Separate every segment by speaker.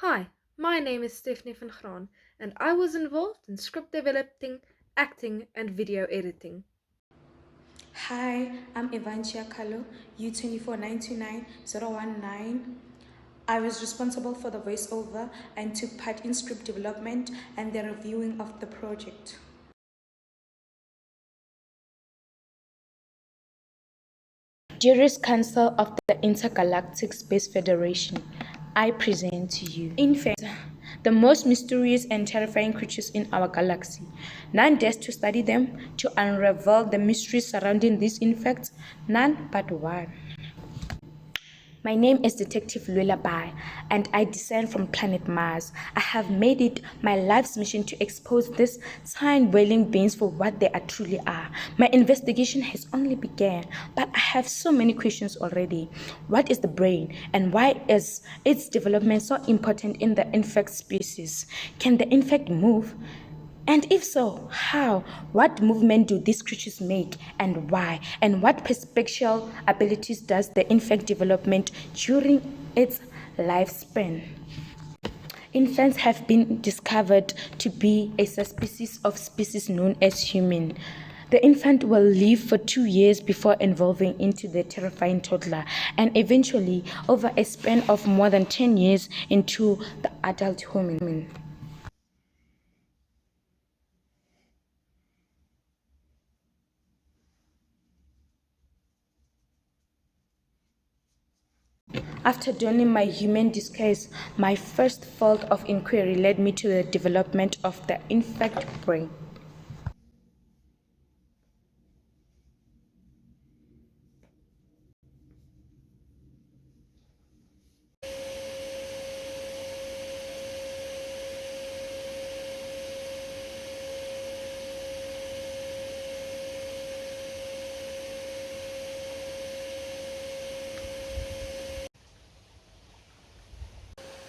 Speaker 1: Hi, my name is Stephanie van Graan, and I was involved in script developing, acting, and video editing.
Speaker 2: Hi, I'm Evantia Kalo, u24929019. I was responsible for the voiceover and took part in script development and the reviewing of the project. Dearest Council of the Intergalactic Space Federation, I present to you, in fact, the most mysterious and terrifying creatures in our galaxy. None dares to study them, to unravel the mysteries surrounding these insects, none but one. My name is Detective Lullaby, and I descend from planet Mars. I have made it my life's mission to expose these time-wailing beings for what they truly are. My investigation has only begun, but I have so many questions already. What is the brain, and why is its development so important in the insect species? Can the insect move? And if so, how? What movement do these creatures make and why? And what special abilities does the insect development during its lifespan? Infants have been discovered to be a subspecies of species known as human. The infant will live for 2 years before evolving into the terrifying toddler, and eventually, over a span of more than 10 years, into the adult human. After donning my human disguise, my first field of inquiry led me to the development of the insect brain.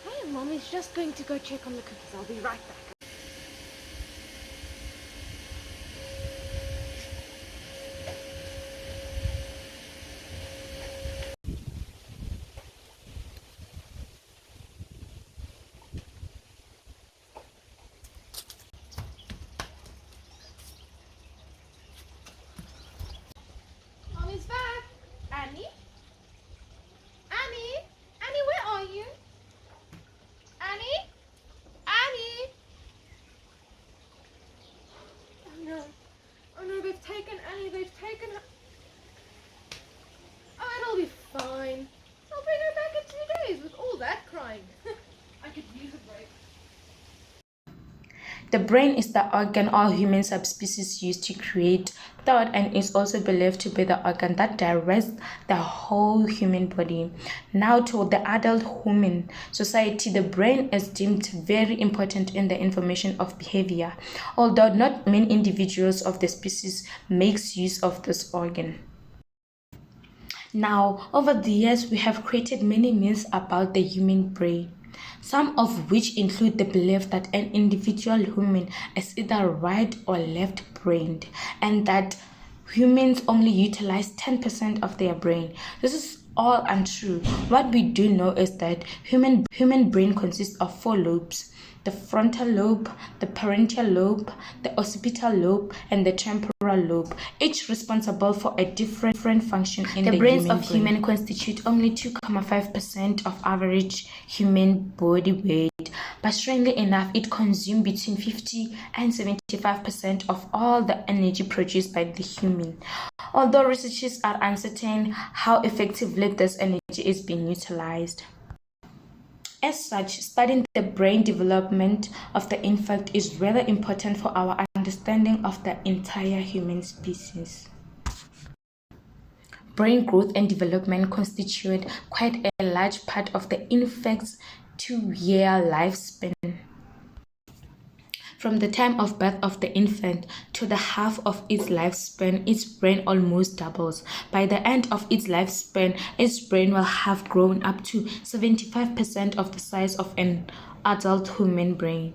Speaker 1: Hey, Mommy's just going to go check on the cookies. I'll be right back. Mommy's back. Annie? Annie? Annie, where are you? Annie? Annie? Oh no. Oh no, they've taken Annie. They've taken her. Oh, it'll be fine. I'll bring her back in 2 days with all that crying. I could use a break.
Speaker 2: The brain is the organ all human subspecies use to create thought and is also believed to be the organ that directs the whole human body. Now, to the adult human society, the brain is deemed very important in the information of behavior, although not many individuals of the species makes use of this organ. Now, over the years, we have created many myths about the human brain, some of which include the belief that an individual human is either right or left brained, and that humans only utilize 10% of their brain. This is all untrue. What we do know is that human brain consists of four lobes: the frontal lobe, the parietal lobe, the occipital lobe, and the temporal lobe, each responsible for a different function in the brains of human constitute only 2.5% of average human body weight, but strangely enough, it consumes between 50 and 75% of all the energy produced by the human. Although researchers are uncertain how effectively this energy is being utilized. As such, studying the brain development of the infant is rather important for our understanding of the entire human species. Brain growth and development constitute quite a large part of the infant's 2-year lifespan. From the time of birth of the infant to the half of its lifespan, its brain almost doubles. By the end of its lifespan, its brain will have grown up to 75% of the size of an adult human brain.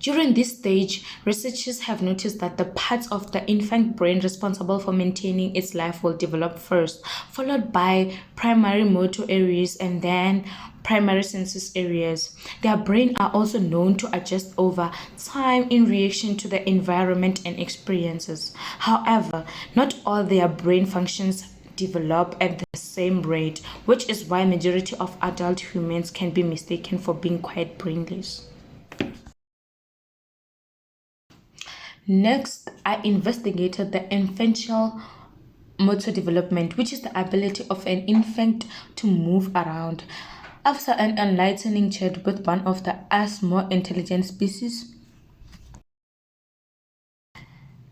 Speaker 2: During this stage, researchers have noticed that the parts of the infant brain responsible for maintaining its life will develop first, followed by primary motor areas and then primary sensory areas. Their brain are also known to adjust over time in reaction to the environment and experiences. However, not all their brain functions develop at the same rate, which is why majority of adult humans can be mistaken for being quite brainless. Next, I investigated the infantile motor development, which is the ability of an infant to move around. After an enlightening chat with one of the us more intelligent species,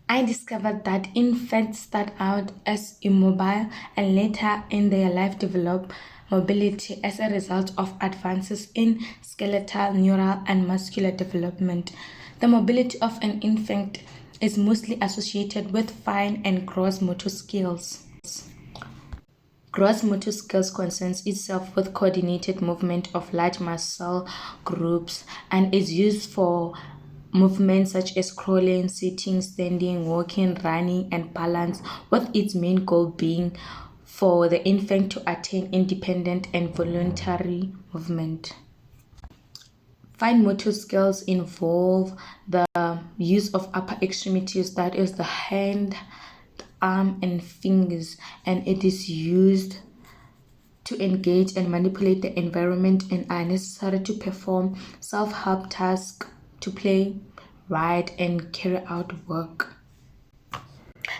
Speaker 2: I discovered that infants start out as immobile and later in their life develop mobility as a result of advances in skeletal, neural, and muscular development. The mobility of an infant is mostly associated with fine and gross motor skills. Gross motor skills concerns itself with coordinated movement of large muscle groups and is used for movements such as crawling, sitting, standing, walking, running, and balance, with its main goal being for the infant to attain independent and voluntary movement. Fine motor skills involve the use of upper extremities, that is, the hand, arm, and fingers, and it is used to engage and manipulate the environment and are necessary to perform self-help tasks, to play, write, and carry out work.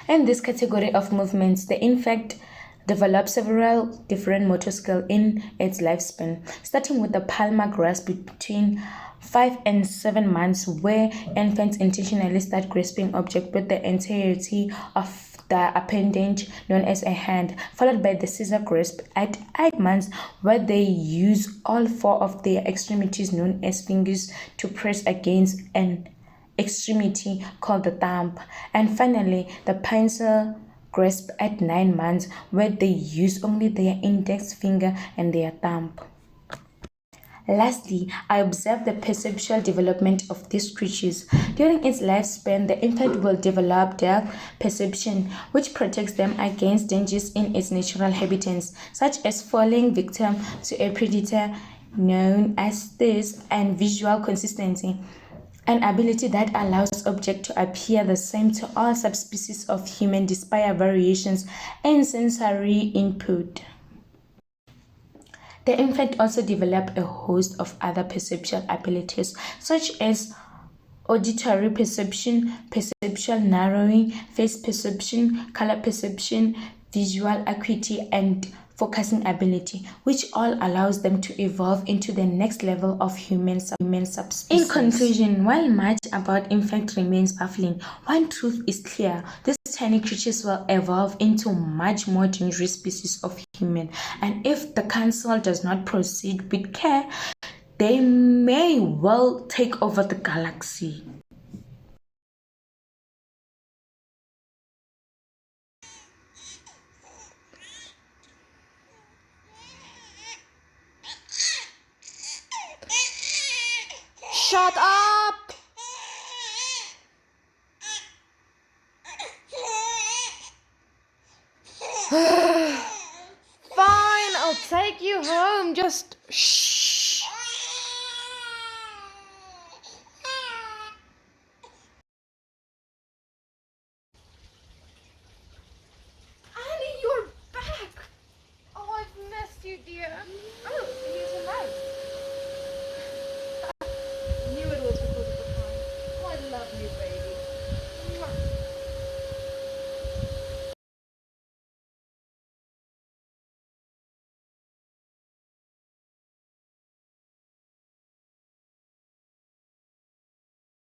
Speaker 2: In this category of movements, the infant develops several different motor skills in its lifespan, starting with the palmar grasp between 5 and 7 months, where infants intentionally start grasping objects with the entirety of the appendage known as a hand, followed by the scissor grasp at 8 months, where they use all 4 of their extremities known as fingers to press against an extremity called the thumb, and finally the pincer grasp at 9 months, where they use only their index finger and their thumb. Lastly, I observed the perceptual development of these creatures. During its lifespan, the infant will develop depth perception, which protects them against dangers in its natural habitats, such as falling victim to a predator known as this, and visual consistency, an ability that allows objects to appear the same to all subspecies of human despite variations in sensory input. The infant also develops a host of other perceptual abilities, such as auditory perception, perceptual narrowing, face perception, color perception, visual acuity, and focusing ability, which all allows them to evolve into the next level of human subspecies. In conclusion, while much about infant remains baffling, one truth is clear: these tiny creatures will evolve into much more dangerous species of human, and if the council does not proceed with care, they may well take over the galaxy.
Speaker 1: Shut up! Fine, I'll take you home. Just shh.